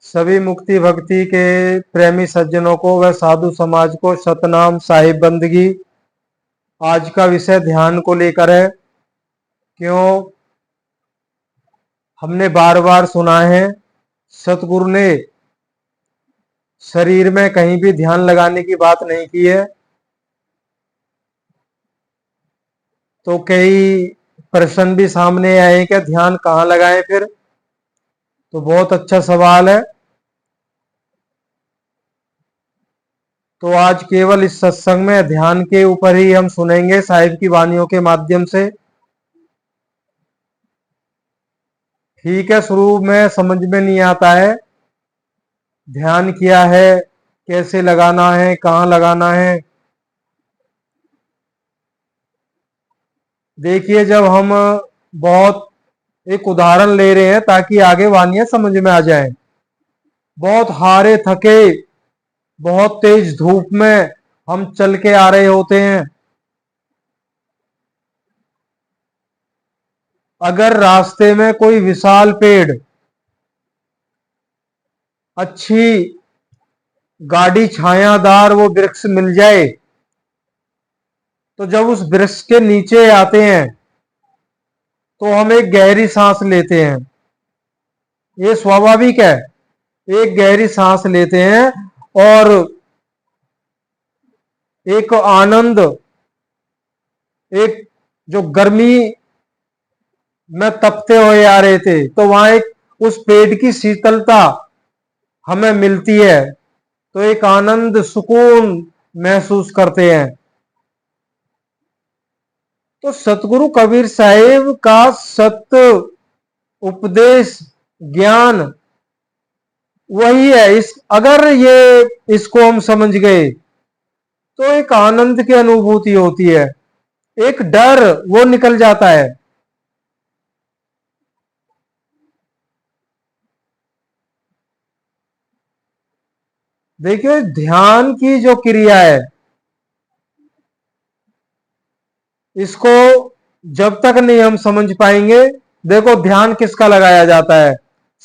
सभी मुक्ति भक्ति के प्रेमी सज्जनों को व साधु समाज को सतनाम साहिब बंदगी। आज का विषय ध्यान को लेकर है। क्यों? हमने बार बार सुना है, सतगुरु ने शरीर में कहीं भी ध्यान लगाने की बात नहीं की है। तो कई प्रश्न भी सामने आए कि ध्यान कहाँ लगाएं फिर। तो बहुत अच्छा सवाल है। तो आज केवल इस सत्संग में ध्यान के ऊपर ही हम सुनेंगे साहिब की वाणियों के माध्यम से। ठीक है, शुरू में समझ में नहीं आता है ध्यान क्या है, कैसे लगाना है, कहाँ लगाना है। देखिए, जब हम बहुत एक उदाहरण ले रहे हैं ताकि आगे वाणियां समझ में आ जाएं। बहुत हारे थके, बहुत तेज धूप में हम चल के आ रहे होते हैं। अगर रास्ते में कोई विशाल पेड़, अच्छी गाड़ी छायादार वो वृक्ष मिल जाए, तो जब उस वृक्ष के नीचे आते हैं तो हम एक गहरी सांस लेते हैं। ये स्वाभाविक है, एक गहरी सांस लेते हैं और एक आनंद, एक जो गर्मी में तपते हुए आ रहे थे तो वहां एक उस पेड़ की शीतलता हमें मिलती है, तो एक आनंद सुकून महसूस करते हैं। तो सतगुरु कबीर साहिब का सत्य उपदेश ज्ञान वही है। इस अगर ये इसको हम समझ गए तो एक आनंद की अनुभूति होती है, एक डर वो निकल जाता है। देखिए, ध्यान की जो क्रिया है, इसको जब तक नहीं हम समझ पाएंगे। देखो, ध्यान किसका लगाया जाता है?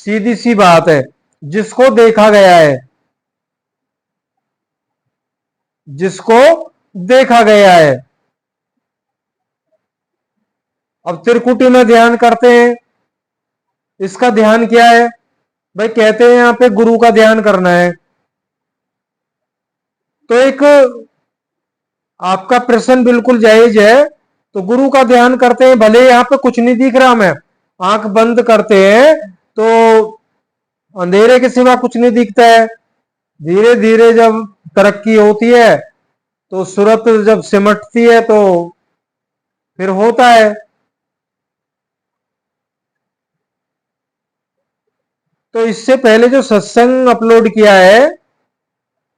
सीधी सी बात है, जिसको देखा गया है, जिसको देखा गया है। अब त्रिकुटी में ध्यान करते हैं, इसका ध्यान क्या है भाई? कहते हैं यहां पे गुरु का ध्यान करना है। तो एक आपका प्रश्न बिल्कुल जायज है। तो गुरु का ध्यान करते हैं, भले यहां पे कुछ नहीं दिख रहा, हमें आंख बंद करते हैं तो अंधेरे के सिवा कुछ नहीं दिखता है। धीरे धीरे जब तरक्की होती है तो सूरत जब सिमटती है तो फिर होता है। तो इससे पहले जो सत्संग अपलोड किया है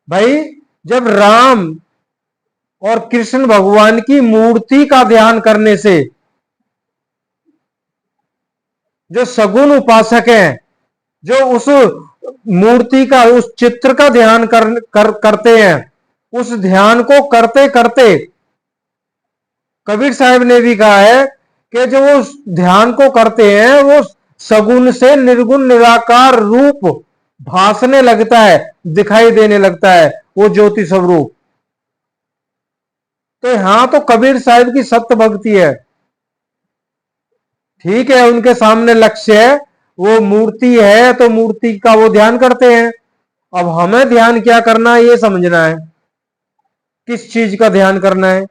भाई, जब राम और कृष्ण भगवान की मूर्ति का ध्यान करने से जो सगुण उपासक हैं, जो उस मूर्ति का, उस चित्र का ध्यान करते हैं, उस ध्यान को करते करते कबीर साहब ने भी कहा है कि जो उस ध्यान को करते हैं वो सगुण से निर्गुण निराकार रूप भासने लगता है, दिखाई देने लगता है, वो ज्योति स्वरूप। तो यहां तो कबीर साहब की सत्य भक्ति है। ठीक है, उनके सामने लक्ष्य है, वो मूर्ति है तो मूर्ति का वो ध्यान करते हैं। अब हमें ध्यान क्या करना है ये समझना है, किस चीज का ध्यान करना है।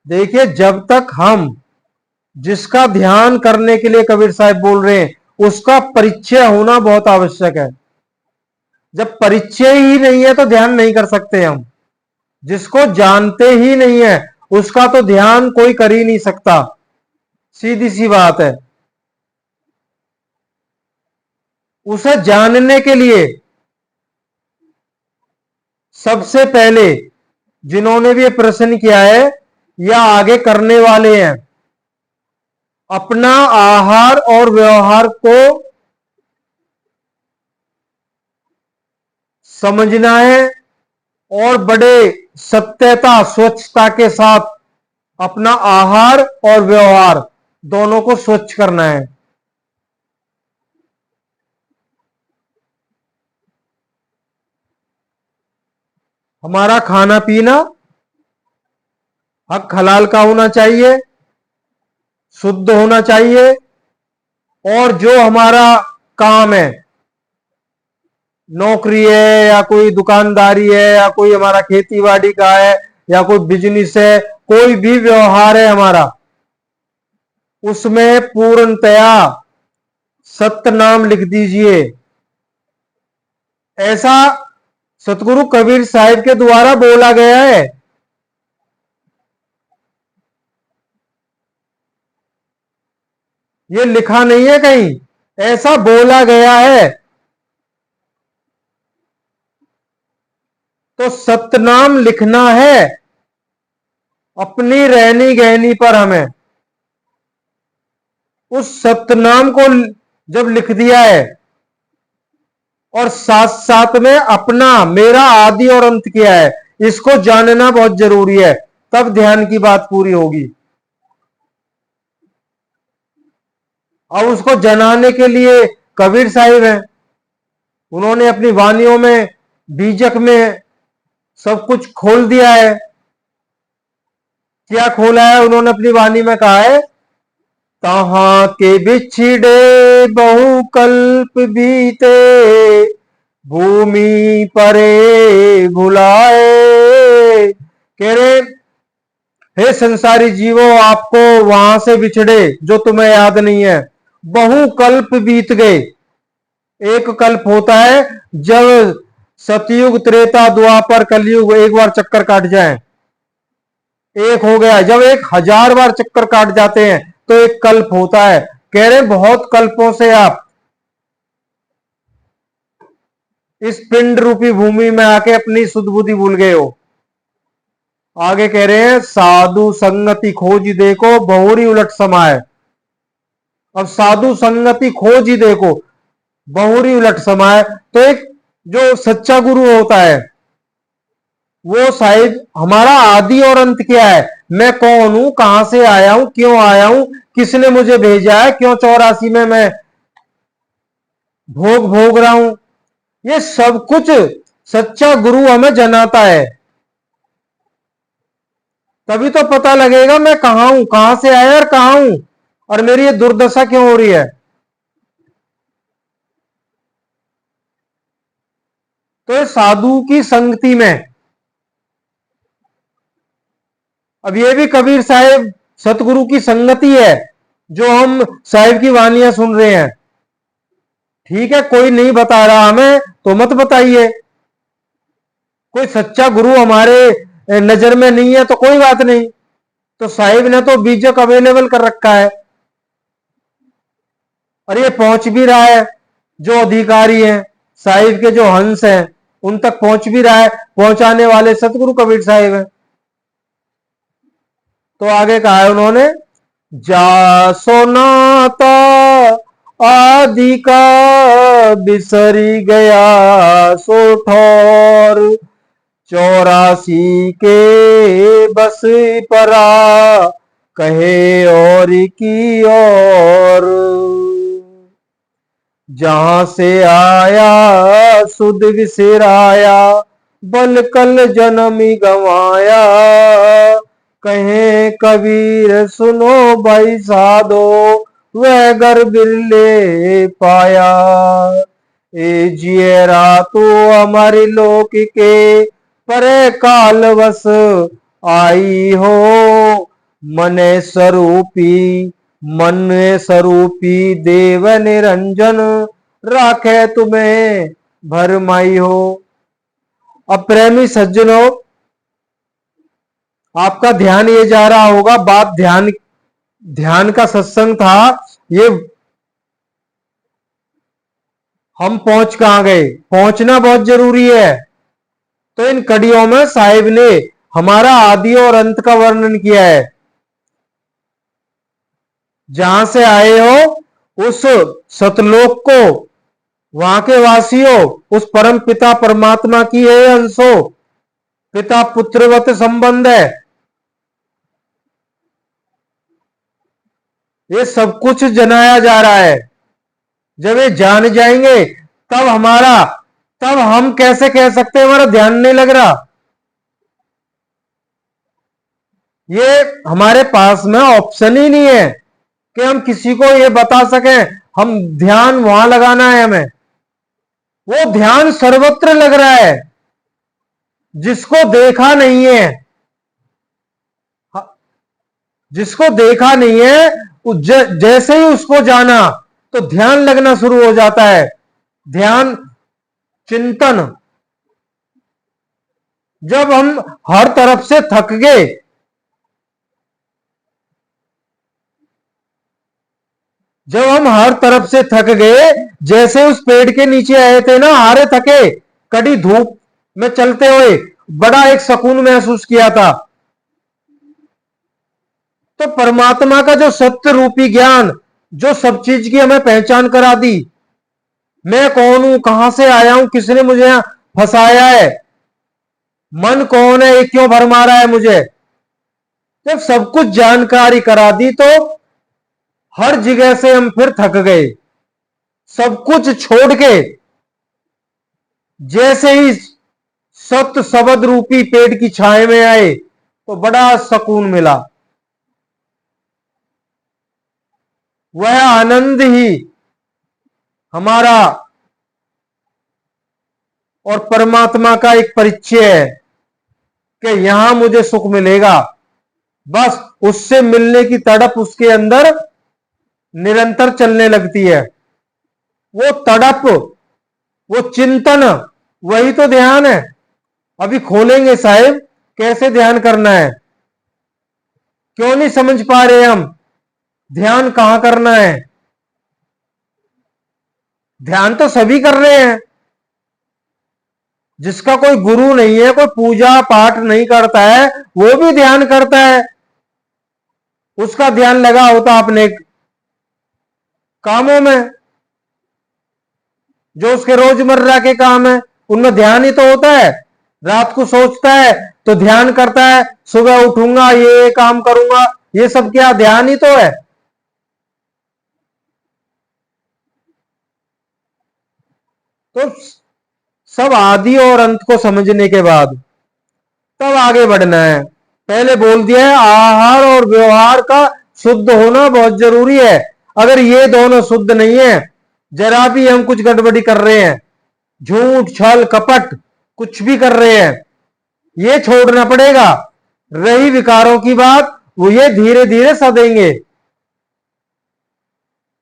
देखिए, जब तक हम जिसका ध्यान करने के लिए कबीर साहब बोल रहे हैं उसका परिचय होना बहुत आवश्यक है। जब परिचय ही नहीं है तो ध्यान नहीं कर सकते हम। जिसको जानते ही नहीं है उसका तो ध्यान कोई कर ही नहीं सकता, सीधी सी बात है। उसे जानने के लिए सबसे पहले जिन्होंने भी ये प्रश्न किया है या आगे करने वाले हैं, अपना आहार और व्यवहार को समझना है और बड़े सत्यता स्वच्छता के साथ अपना आहार और व्यवहार दोनों को स्वच्छ करना है। हमारा खाना पीना हक हलाल का होना चाहिए, शुद्ध होना चाहिए, और जो हमारा काम है, नौकरी है या कोई दुकानदारी है या कोई हमारा खेती बाड़ी का है या कोई बिजनेस है, कोई भी व्यवहार है हमारा, उसमें पूर्णतया सत्य नाम लिख दीजिए। ऐसा सतगुरु कबीर साहिब के द्वारा बोला गया है। ये लिखा नहीं है कहीं, ऐसा बोला गया है। तो सतनाम लिखना है अपनी रहनी गहनी पर। हमें उस सतनाम को जब लिख दिया है और साथ साथ में अपना मेरा आदि और अंत किया है, इसको जानना बहुत जरूरी है, तब ध्यान की बात पूरी होगी। अब उसको जनाने के लिए कबीर साहिब हैं, उन्होंने अपनी वानियों में बीजक में सब कुछ खोल दिया है। क्या खोला है उन्होंने अपनी वाणी में? कहा है, तहां के बिछड़े बहु कल्प बीते, भूमि परे भुलाए। कह रहे, हे संसारी जीवो, आपको वहां से बिछड़े जो तुम्हें याद नहीं है, बहु कल्प बीत गए। एक कल्प होता है जब सतयुग, त्रेता, द्वापर, कलयुग एक बार चक्कर काट जाए, एक हो गया। जब 1000 बार चक्कर काट जाते हैं तो एक कल्प होता है। कह रहे बहुत कल्पों से आप इस पिंड रूपी भूमि में आके अपनी सुध बुद्धि भूल गए हो। आगे कह रहे हैं, साधु संगति खोज देखो, बहुरी उलट समाये। अब साधु संगति खोज ही देखो, बहुरी उलट समाये। तो एक जो सच्चा गुरु होता है, वो साहिब हमारा आदि और अंत क्या है, मैं कौन हूं, कहां से आया हूं, क्यों आया हूं, किसने मुझे भेजा है, क्यों 84 में मैं भोग भोग रहा हूं, ये सब कुछ सच्चा गुरु हमें जनाता है। तभी तो पता लगेगा मैं कहां हूं, कहां से आया और कहां हूं, और मेरी ये दुर्दशा क्यों हो रही है। तो ये साधु की संगति में, अब ये भी कबीर साहिब सतगुरु की संगति है जो हम साहिब की वानियां सुन रहे हैं। ठीक है, कोई नहीं बता रहा हमें तो मत बताइए, कोई सच्चा गुरु हमारे नजर में नहीं है तो कोई बात नहीं। तो साहिब ने तो बीजक अवेलेबल कर रखा है, और ये पहुंच भी रहा है। जो अधिकारी हैं साहिब के, जो हंस हैं, उन तक पहुंच भी रहा है। पहुंचाने वाले सतगुरु कबीर साहिब हैं। तो आगे कहा है उन्होंने, जा सोनाता आदि का बिसरी गया सो ठौर, 84 के बस परा कहे और की और, जहां से आया सुध विसराया, बल कल जन्म गंवाया, कहे कबीर सुनो भाई साधो, वह घर बिरले पाया। ए जियरा तो हमारी लोक के परे काल बस आई हो, मने स्वरूपी मन स्वरूपी देव निरंजन, राखे तुम्हें भरमाई हो। अब प्रेमी सज्जनों, आपका ध्यान ये जा रहा होगा, बात ध्यान ध्यान का सत्संग था ये, हम पहुंच कहां गए, पहुंचना बहुत जरूरी है। तो इन कड़ियों में साहिब ने हमारा आदि और अंत का वर्णन किया है। जहां से आए हो उस सतलोक को, वहां के वासियों, उस परम पिता परमात्मा की है अंशो, पिता पुत्रवत संबंध है। ये सब कुछ जनाया जा रहा है। जब ये जान जाएंगे तब तब हम कैसे कह सकते हैं हमारा ध्यान नहीं लग रहा। ये हमारे पास में ऑप्शन ही नहीं है कि हम किसी को ये बता सकें हम ध्यान वहां लगाना है हमें। वो ध्यान सर्वत्र लग रहा है, जिसको देखा नहीं है। जिसको देखा नहीं है जैसे ही उसको जाना तो ध्यान लगना शुरू हो जाता है। ध्यान, चिंतन। जब हम हर तरफ से थक गए, जब हम हर तरफ से थक गए, जैसे उस पेड़ के नीचे आए थे ना, हारे थके, कड़ी धूप में चलते हुए, बड़ा एक सुकून महसूस किया था। तो परमात्मा का जो सत्य रूपी ज्ञान, जो सब चीज की हमें पहचान करा दी, मैं कौन हूं, कहां से आया हूं, किसने मुझे यहां फंसाया है, मन कौन है, ये क्यों भरमा रहा है मुझे, जब सब कुछ जानकारी करा दी तो हर जगह से हम फिर थक गए। सब कुछ छोड़ के जैसे ही सत्य शब्द रूपी पेड़ की छाए में आए तो बड़ा सुकून मिला। वह आनंद ही हमारा और परमात्मा का एक परिचय है कि यहां मुझे सुख मिलेगा। बस उससे मिलने की तड़प उसके अंदर निरंतर चलने लगती है। वो तड़प, वो चिंतन, वही तो ध्यान है। अभी खोलेंगे साहिब कैसे ध्यान करना है। क्यों नहीं समझ पा रहे हम ध्यान कहां करना है। ध्यान तो सभी कर रहे हैं। जिसका कोई गुरु नहीं है, कोई पूजा पाठ नहीं करता है, वो भी ध्यान करता है। उसका ध्यान लगा होता अपने कामों में, जो उसके रोजमर्रा के काम है उनमें ध्यान ही तो होता है। रात को सोचता है तो ध्यान करता है, सुबह उठूंगा ये काम करूंगा, ये सब क्या ध्यान ही तो है। तो सब आदि और अंत को समझने के बाद तब आगे बढ़ना है। पहले बोल दिया है आहार और व्यवहार का शुद्ध होना बहुत जरूरी है। अगर ये दोनों शुद्ध नहीं है, जरा भी हम कुछ गड़बड़ी कर रहे हैं, झूठ छल कपट कुछ भी कर रहे हैं, ये छोड़ना पड़ेगा। रही विकारों की बात, वो ये धीरे धीरे सदेंगे।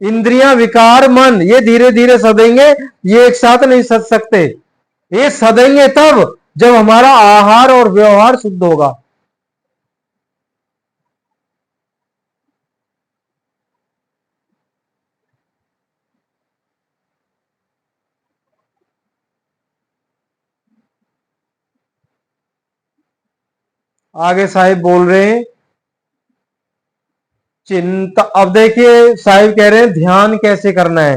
इंद्रियां, विकार, मन, ये धीरे धीरे सदेंगे, ये एक साथ नहीं सद सकते। ये सदेंगे तब जब हमारा आहार और व्यवहार शुद्ध होगा। आगे साहिब बोल रहे हैं चिंता। अब देखिए साहिब कह रहे हैं ध्यान कैसे करना है।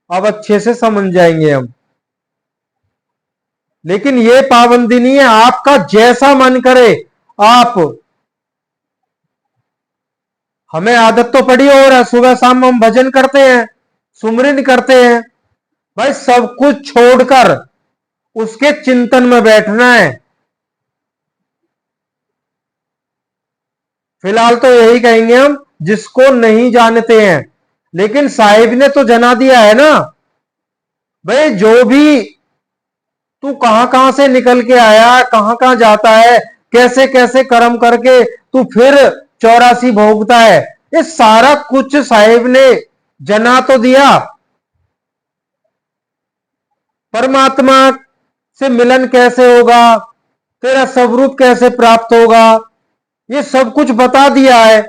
अब अच्छे से समझ जाएंगे हम। लेकिन ये पाबंदी नहीं है, आपका जैसा मन करे आप। हमें आदत तो पड़ी हो रहा है, सुबह शाम हम भजन करते हैं, सुमरन करते हैं। भाई सब कुछ छोड़कर उसके चिंतन में बैठना है। फिलहाल तो यही कहेंगे हम जिसको नहीं जानते हैं। लेकिन साहिब ने तो जना दिया है ना भाई, जो भी तू कहां कहां से निकल के आया, कहां कहां जाता है, कैसे कैसे कर्म करके तू फिर 84 भोगता है, ये सारा कुछ साहिब ने जना तो दिया। परमात्मा से मिलन कैसे होगा, तेरा स्वरूप कैसे प्राप्त होगा, ये सब कुछ बता दिया है।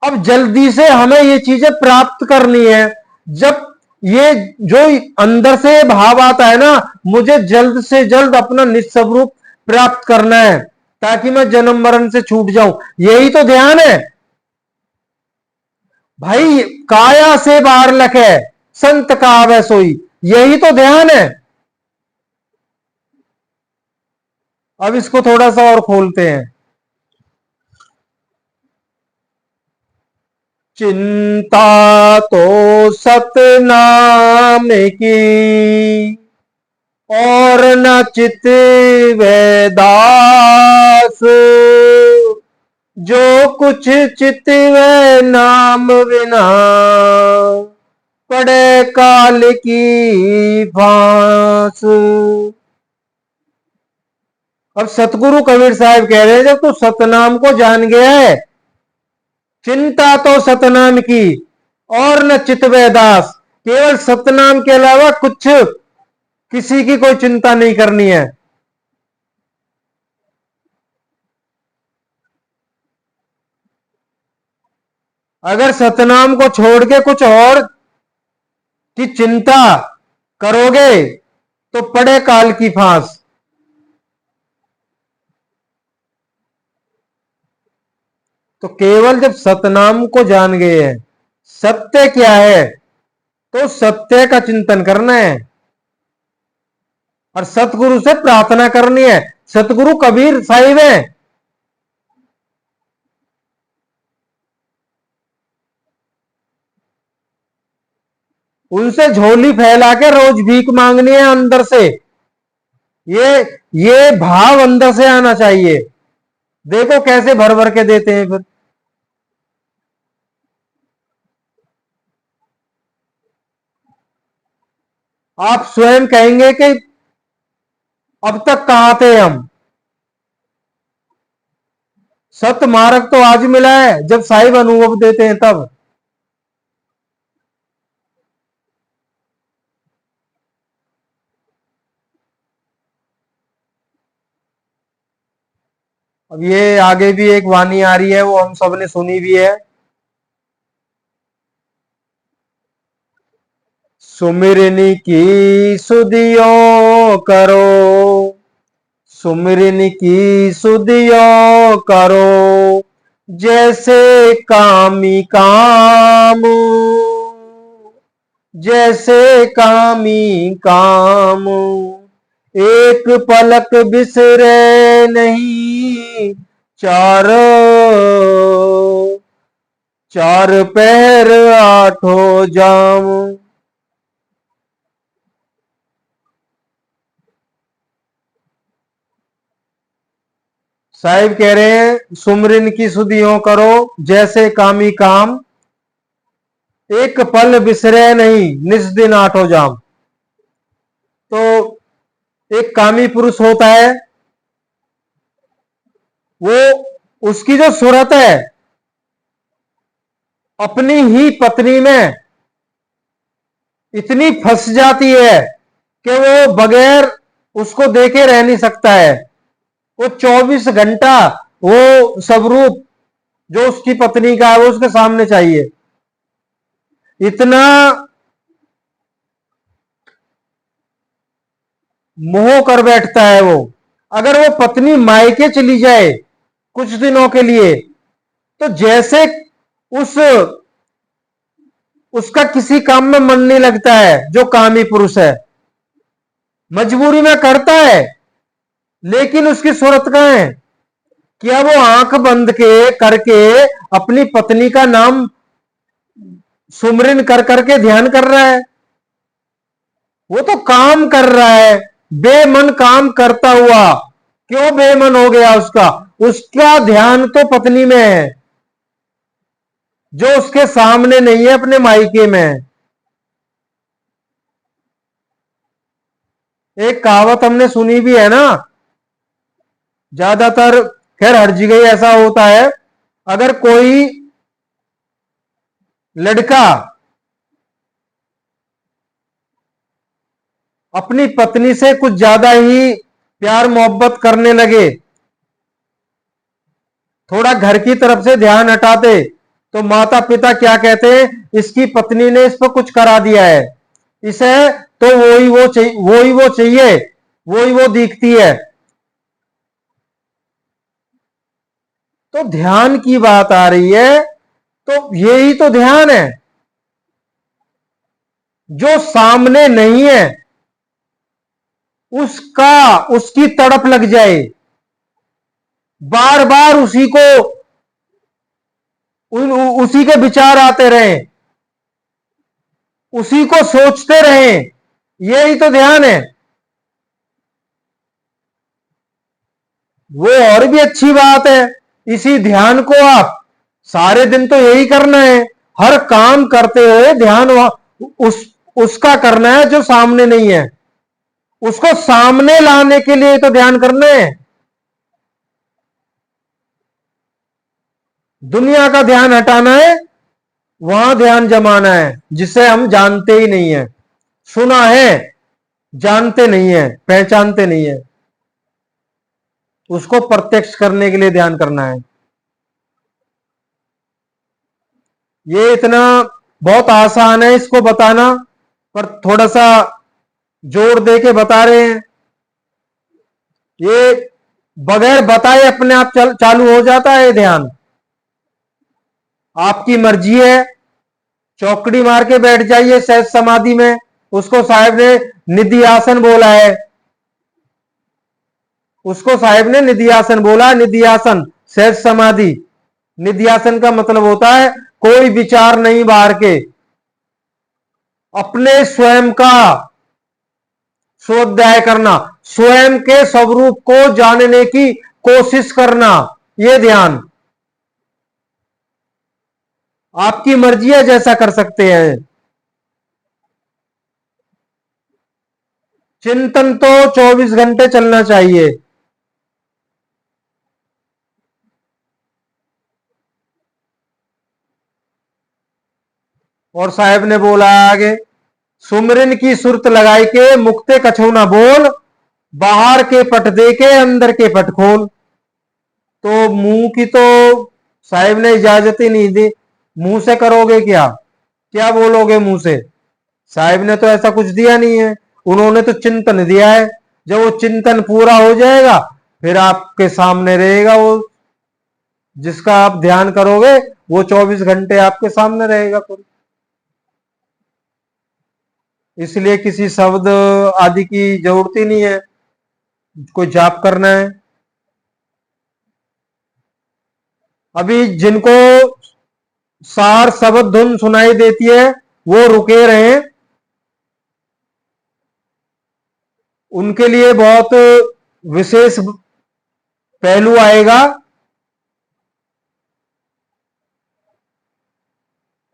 अब जल्दी से हमें ये चीजें प्राप्त करनी है। जब ये जो अंदर से भाव आता है ना, मुझे जल्द से जल्द अपना निस्वरूप प्राप्त करना है ताकि मैं जन्म मरण से छूट जाऊं, यही तो ध्यान है भाई। काया से बाहर लखे संत का आवे सोई, यही तो ध्यान है। अब इसको थोड़ा सा और खोलते हैं। चिंता तो सतनाम की और न चित दास, जो कुछ चित नाम बिना पड़े काल की फांस। अब सतगुरु कबीर साहब कह रहे हैं जब तू सतनाम को जान गया है, चिंता तो सतनाम की और न चितवे दास, केवल सतनाम के अलावा कुछ किसी की कोई चिंता नहीं करनी है। अगर सतनाम को छोड़ के कुछ और की चिंता करोगे तो पड़े काल की फांस। तो केवल जब सतनाम को जान गए हैं, सत्य क्या है, तो सत्य का चिंतन करना है और सतगुरु से प्रार्थना करनी है। सतगुरु कबीर साहिब है, उनसे झोली फैला के रोज भीख मांगनी है अंदर से। ये ये भाव अंदर से आना चाहिए। देखो कैसे भर भर के देते हैं फिर। आप स्वयं कहेंगे कि अब तक कहां थे हम। सत मार्ग तो आज मिला है, जब साहिब अनुभव देते हैं तब। अब ये आगे भी एक वाणी आ रही है, वो हम सब ने सुनी भी है। सुमिरनी की सुदियों करो, सुमिरन की सुदियों करो, जैसे कामी काम, जैसे कामी काम, एक पलक बिसरे नहीं, चार चार पैर आठों जाम। साहिब कह रहे हैं सुमरिन की सुधियों करो जैसे कामी काम, एक पल बिसरे नहीं निस दिन आठों जाम। तो एक कामी पुरुष होता है, वो उसकी जो सूरत है अपनी ही पत्नी में इतनी फंस जाती है कि वो बगैर उसको देखे रह नहीं सकता है। वो 24 घंटा वो स्वरूप जो उसकी पत्नी का है वो उसके सामने चाहिए। इतना मोह कर बैठता है वो। अगर वो पत्नी मायके चली जाए कुछ दिनों के लिए, तो जैसे उस उसका किसी काम में मन नहीं लगता है। जो कामी पुरुष है मजबूरी में करता है, लेकिन उसकी सूरत कहां है? क्या वो आंख बंद के करके अपनी पत्नी का नाम सुमरिन कर करके ध्यान कर रहा है? वो तो काम कर रहा है, बेमन काम करता हुआ। क्यों बेमन हो गया उसका? उसका ध्यान तो पत्नी में है, जो उसके सामने नहीं है, अपने मायके में है। एक कहावत हमने सुनी भी है ना, ज्यादातर खैर हर जगह ऐसा होता है। अगर कोई लड़का अपनी पत्नी से कुछ ज्यादा ही प्यार मोहब्बत करने लगे, थोड़ा घर की तरफ से ध्यान हटाते, तो माता पिता क्या कहते हैं, इसकी पत्नी ने इस पर कुछ करा दिया है, इसे तो वही वो चाहिए, वही वो दिखती है। तो ध्यान की बात आ रही है, तो यही तो ध्यान है। जो सामने नहीं है उसका उसकी तड़प लग जाए, बार बार उसी को उसी के विचार आते रहे, उसी को सोचते रहे, यही तो ध्यान है। वो और भी अच्छी बात है, इसी ध्यान को आप सारे दिन तो यही करना है, हर काम करते हुए ध्यान उस उसका करना है जो सामने नहीं है, उसको सामने लाने के लिए तो ध्यान करना है। दुनिया का ध्यान हटाना है, वहां ध्यान जमाना है जिसे हम जानते ही नहीं है, सुना है, जानते नहीं है, पहचानते नहीं है, उसको प्रत्यक्ष करने के लिए ध्यान करना है। ये इतना बहुत आसान है इसको बताना, पर थोड़ा सा जोर दे के बता रहे हैं। ये बगैर बताए अपने आप चालू हो जाता है ध्यान। आपकी मर्जी है, चौकड़ी मार के बैठ जाइए सहज समाधि में, उसको साहब ने निधि आसन बोला है, उसको साहब ने निधि आसन बोला, निधि आसन सहज समाधि। निधि आसन का मतलब होता है कोई विचार नहीं बाहर के, अपने स्वयं का स्वाध्याय करना, स्वयं के स्वरूप को जानने की कोशिश करना, यह ध्यान। आपकी मर्जी है, जैसा कर सकते हैं। चिंतन तो 24 घंटे चलना चाहिए। और साहब ने बोला आगे, सुमरिन की सुरत लगाई के मुक्ते कछो ना बोल, बाहर के पट दे के अंदर के पट खोल। तो मुंह की तो साहब ने इजाजत ही नहीं दी, मुंह से करोगे क्या, क्या बोलोगे मुंह से? साहब ने तो ऐसा कुछ दिया नहीं है, उन्होंने तो चिंतन दिया है। जब वो चिंतन पूरा हो जाएगा फिर आपके सामने रहेगा, वो जिसका आप ध्यान करोगे वो 24 घंटे आपके सामने रहेगा। फिर इसलिए किसी शब्द आदि की जरूरत ही नहीं है, कोई जाप करना है। अभी जिनको सार शब्द धुन सुनाई देती है वो रुके रहे, उनके लिए बहुत विशेष पहलू आएगा।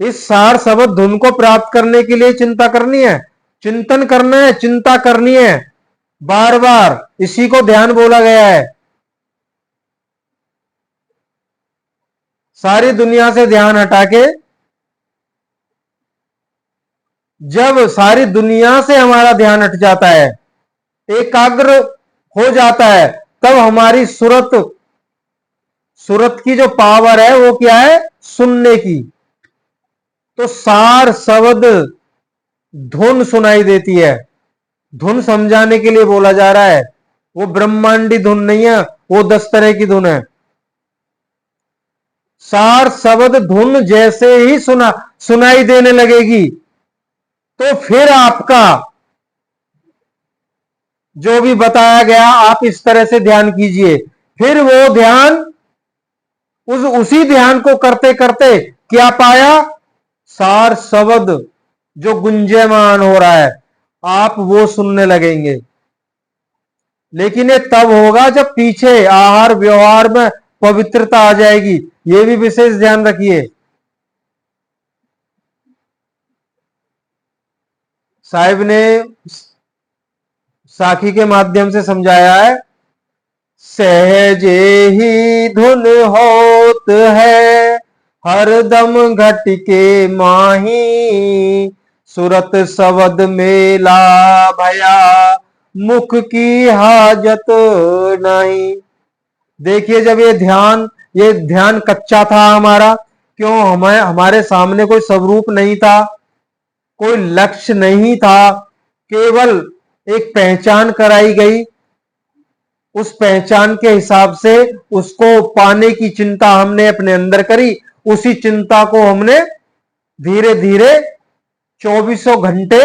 इस सार शब्द धुन को प्राप्त करने के लिए चिंता करनी है, चिंतन करना है, चिंता करनी है, बार बार इसी को ध्यान बोला गया है। सारी दुनिया से ध्यान हटा के, जब सारी दुनिया से हमारा ध्यान हट जाता है, एकाग्र हो जाता है, तब हमारी सूरत सूरत की जो पावर है वो क्या है, सुनने की। तो सार शब्द धुन सुनाई देती है, धुन समझाने के लिए बोला जा रहा है। वो ब्रह्मांडी धुन नहीं है, वो 10 तरह की धुन है। सार शब्द धुन जैसे ही सुनाई देने लगेगी तो फिर आपका जो भी बताया गया आप इस तरह से ध्यान कीजिए। फिर वो ध्यान उसी ध्यान को करते करते क्या पाया, सार शब्द जो गुंजयमान हो रहा है आप वो सुनने लगेंगे। लेकिन ये तब होगा जब पीछे आहार व्यवहार में पवित्रता आ जाएगी, ये भी विशेष ध्यान रखिए। साहिब ने साखी के माध्यम से समझाया है, सहजे ही धुन होत है हरदम घट के माही, सुरत शब्द मेला भया मुख की हाजत नहीं। देखिए जब ये ध्यान कच्चा था हमारा, क्यों हमारे सामने कोई स्वरूप नहीं था, कोई लक्ष्य नहीं था, केवल एक पहचान कराई गई, उस पहचान के हिसाब से उसको पाने की चिंता हमने अपने अंदर करी, उसी चिंता को हमने धीरे धीरे 24 घंटे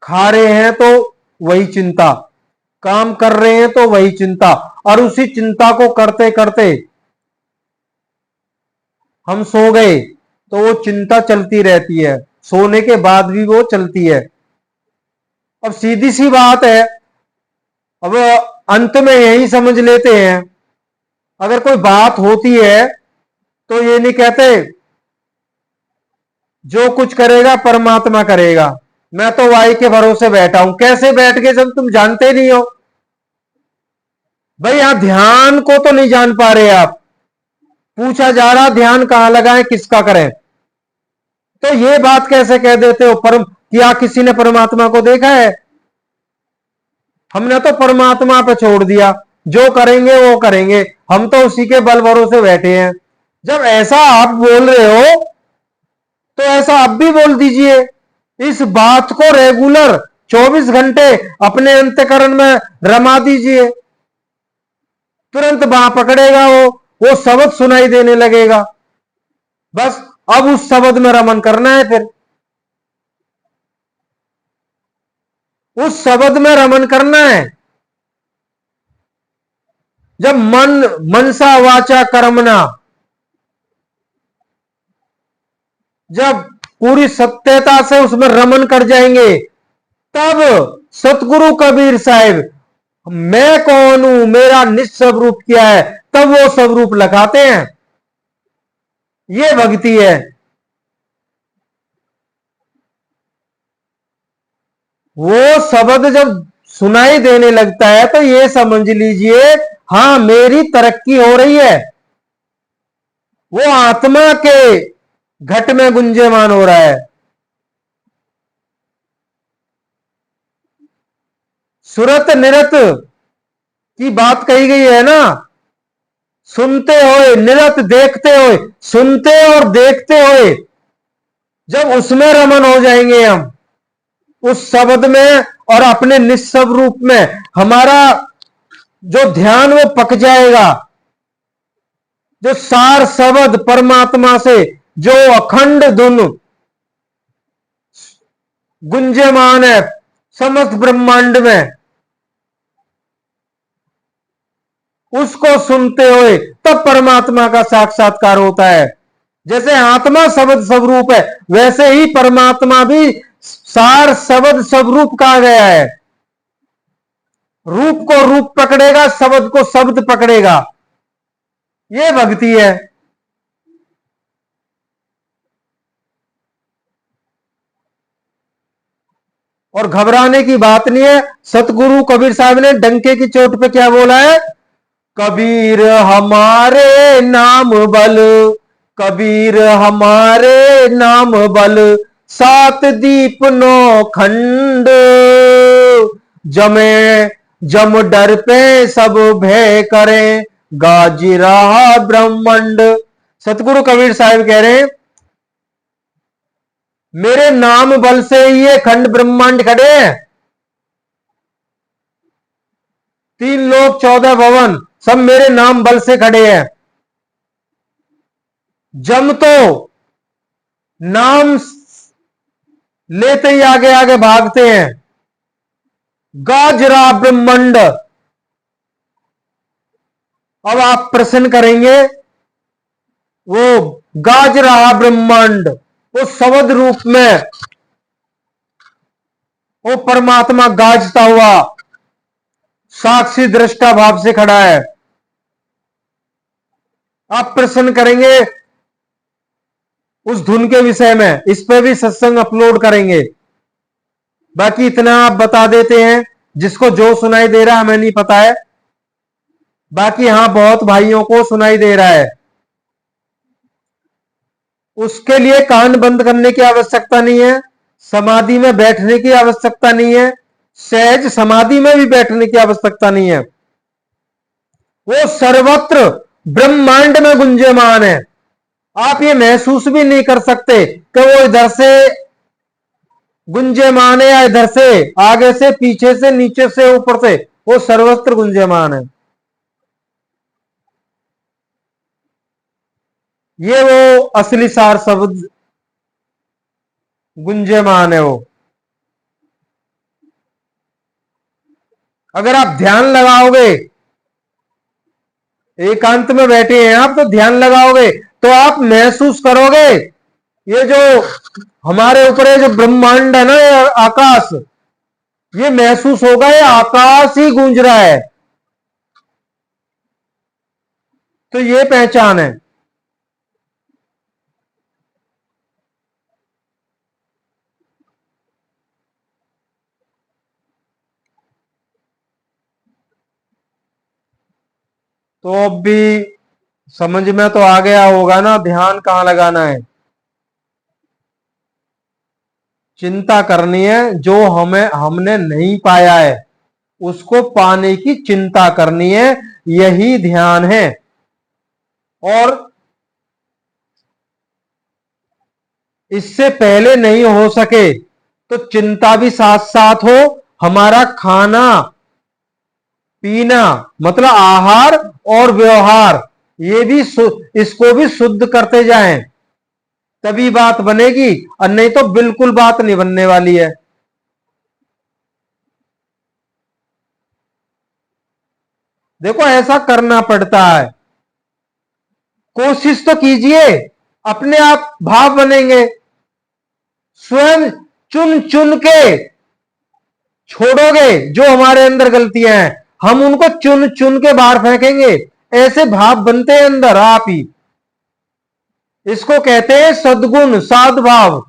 खा रहे हैं तो वही चिंता, काम कर रहे हैं तो वही चिंता, और उसी चिंता को करते करते हम सो गए तो वो चिंता चलती रहती है, सोने के बाद भी वो चलती है। अब सीधी सी बात है, अब अंत में यही समझ लेते हैं, अगर कोई बात होती है तो ये नहीं कहते जो कुछ करेगा परमात्मा करेगा, मैं तो वाई के भरोसे बैठा हूं। कैसे बैठ गए जब तुम जानते नहीं हो? भाई यहां ध्यान को तो नहीं जान पा रहे आप। पूछा जा रहा ध्यान कहां लगाएं, किसका करें, तो ये बात कैसे कह देते हो परम, क्या किसी ने परमात्मा को देखा है? हमने तो परमात्मा पे छोड़ दिया, जो करेंगे वो करेंगे, हम तो उसी के बल भरोसे बैठे हैं। जब ऐसा आप बोल रहे हो तो ऐसा आप भी बोल दीजिए। इस बात को रेगुलर 24 घंटे अपने अंतःकरण में रमा दीजिए, तुरंत वहां पकड़ेगा वो शब्द सुनाई देने लगेगा। बस अब उस शब्द में रमन करना है, फिर उस शब्द में रमन करना है। जब मन मनसा वाचा कर्मणा, जब पूरी सत्यता से उसमें रमन कर जाएंगे, तब सतगुरु कबीर साहिब मैं कौन हूं, मेरा निस्वरूप क्या है, तब वो स्वरूप लगाते हैं। ये भक्ति है। वो शब्द जब सुनाई देने लगता है तो ये समझ लीजिए, हां मेरी तरक्की हो रही है, वो आत्मा के घट में गुंजयमान हो रहा है। सुरत निरत की बात कही गई है ना, सुनते हुए निरत, देखते हुए, सुनते और देखते हुए जब उसमें रमन हो जाएंगे हम, उस शब्द में और अपने निस्सव रूप में, हमारा जो ध्यान वो पक जाएगा। जो सार शब्द परमात्मा से जो अखंड धुन गुंजयमान है समस्त ब्रह्मांड में, उसको सुनते हुए तब परमात्मा का साक्षात्कार होता है। जैसे आत्मा शब्द स्वरूप है, वैसे ही परमात्मा भी सार शब्द स्वरूप कहा गया है। रूप को रूप पकड़ेगा, शब्द को शब्द पकड़ेगा। ये भक्ति है। और घबराने की बात नहीं है। सतगुरु कबीर साहब ने डंके की चोट पे क्या बोला है? कबीर हमारे नाम बल, कबीर हमारे नाम बल, सात दीप नौ खंड, जमे जम डर पे सब भय करें, गाजी रहा ब्रह्मंड। सतगुरु कबीर साहब कह रहे हैं, मेरे नाम बल से ये खंड ब्रह्मांड खड़े हैं। 3 लोक 14 भवन सब मेरे नाम बल से खड़े हैं। जम तो नाम लेते ही आगे आगे भागते हैं। गाजरा ब्रह्मांड, अब आप प्रश्न करेंगे वो गाज रहा ब्रह्मांड, वो शब्द रूप में वो परमात्मा गाजता हुआ साक्षी दृष्टा भाव से खड़ा है। आप प्रश्न करेंगे उस धुन के विषय में, इस पे भी सत्संग अपलोड करेंगे। बाकी इतना आप बता देते हैं, जिसको जो सुनाई दे रहा हमें नहीं पता है, बाकी यहां बहुत भाइयों को सुनाई दे रहा है। उसके लिए कान बंद करने की आवश्यकता नहीं है, समाधि में बैठने की आवश्यकता नहीं है, सहज समाधि में भी बैठने की आवश्यकता नहीं है। वो सर्वत्र ब्रह्मांड में गुंजयमान है। आप ये महसूस भी नहीं कर सकते कि वो इधर से गुंजयमान है या इधर से, आगे से, पीछे से, नीचे से, ऊपर से, वो सर्वत्र गुंजयमान है। ये वो असली सार शब्द गुंजयमान है वो। अगर आप ध्यान लगाओगे, एकांत में बैठे हैं आप, तो ध्यान लगाओगे तो आप महसूस करोगे ये जो हमारे ऊपर ये जो ब्रह्मांड है ना, ये आकाश, ये महसूस होगा ये आकाश ही गूंज रहा है। तो ये पहचान है। तो अब भी समझ में तो आ गया होगा ना ध्यान कहां लगाना है। चिंता करनी है जो हमने नहीं पाया है, उसको पाने की चिंता करनी है, यही ध्यान है। और इससे पहले नहीं हो सके तो चिंता भी साथ साथ हो, हमारा खाना पीना मतलब आहार और व्यवहार, ये भी इसको भी शुद्ध करते जाएं, तभी बात बनेगी, और नहीं तो बिल्कुल बात नहीं बनने वाली है। देखो ऐसा करना पड़ता है, कोशिश तो कीजिए, अपने आप भाव बनेंगे। स्वयं चुन चुन के छोड़ोगे जो हमारे अंदर गलतियां हैं, हम उनको चुन चुन के बाहर फेंकेंगे, ऐसे भाव बनते हैं अंदर आप ही। इसको कहते हैं सद्गुण साधुभाव।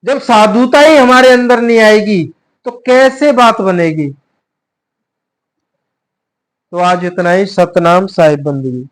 जब साधुता ही हमारे अंदर नहीं आएगी तो कैसे बात बनेगी। तो आज इतना ही। सतनाम साहिब बंदगी।